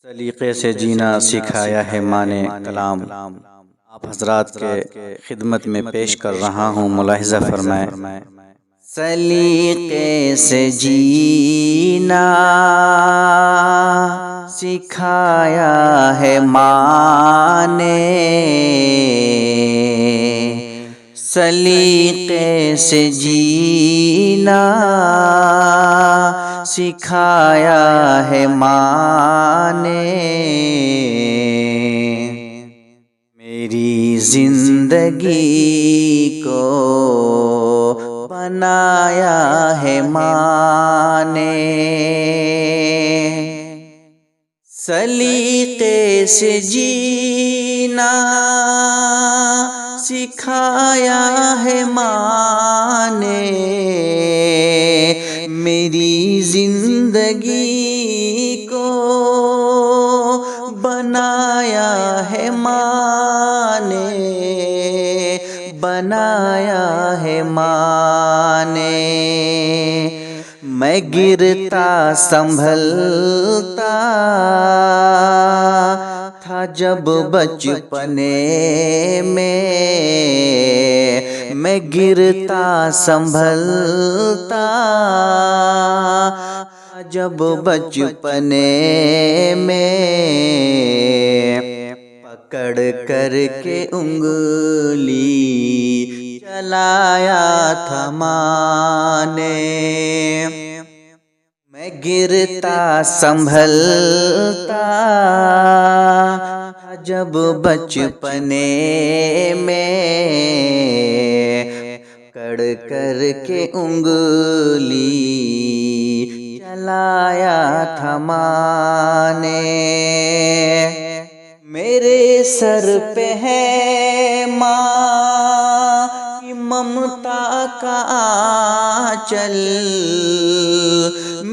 سلیقے سے جینا سکھایا ہے ماں نے کلام۔ آپ حضرات کے خدمت میں پیش کر رہا ہوں، ملاحظہ فرمائیں۔ سلیقے سے جینا سکھایا ہے ماں نے، سلیقے سے جینا سکھایا ہے ماں نے، میری زندگی کو بنایا ہے ماں نے، سلیقے سے جینا سکھایا ہے ماں نے، میری زندگی کو بنایا ہے ماں نے، بنایا ہے ماں نے، میں گرتا سنبھلتا تھا جب بچپنے میں گرتا سنبھلتا جب بچپنے میں، پکڑ کر کے انگلی چلایا تھا ماں نے، میں گرتا سنبھلتا جب بچپنے میں، پکڑ کر کے انگلی چلایا تھا ماں نے، میرے سر پہ ہے ماں کی ممتا کا آنچل،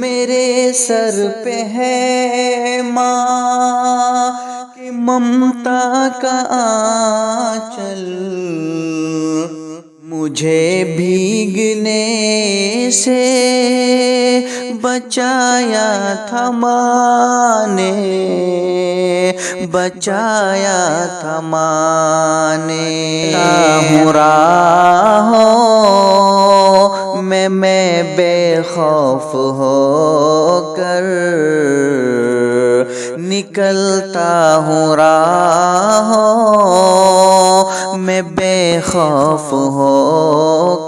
میرے سر پہ ہے ماں کی ممتا کا آنچل، مجھے بھیگنے سے بچایا تھا ماں نے، بچایا تھا ماں نے، ہوں راہوں میں بے خوف ہو کر نکلتا ہوں راہوں میں بے خوف ہو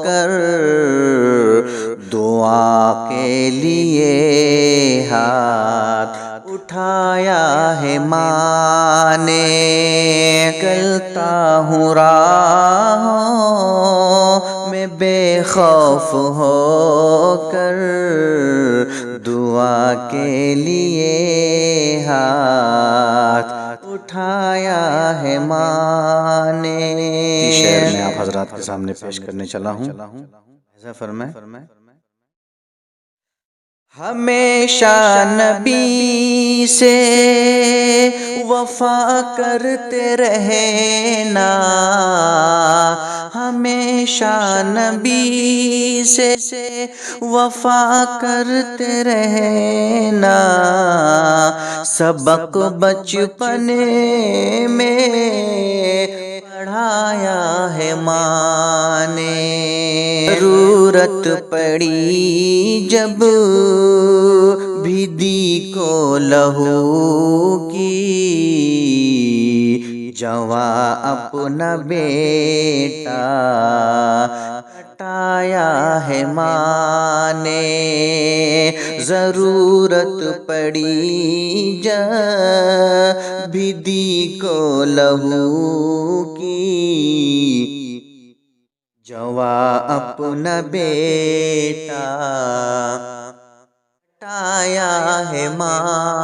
کر، دعا کے لیے ہاتھ اٹھایا ہے ماں نے، نکلتا ہوں راہوں میں بے خوف ہو کر، دعا کے لیے ہاتھ اٹھایا ہے ماں نے۔ شعر میں آپ حضرات کے سامنے پیش کرنے چلا ہوں، ایسا فرمائیں۔ ہمیشہ نبی سے وفا کرتے رہنا، ہمیشہ نبی سے وفا کرتے رہنا، سبق بچپنے میں پڑھایا ہے ماں نے، ضرورت پڑی جب بھی دی کو لہو کی، جواں اپنا بیٹا کٹایا ہے ماں نے، ضرورت پڑی جب بھی دی کو لہو کی، جواں اپنا بیٹا کٹایا ہے ماں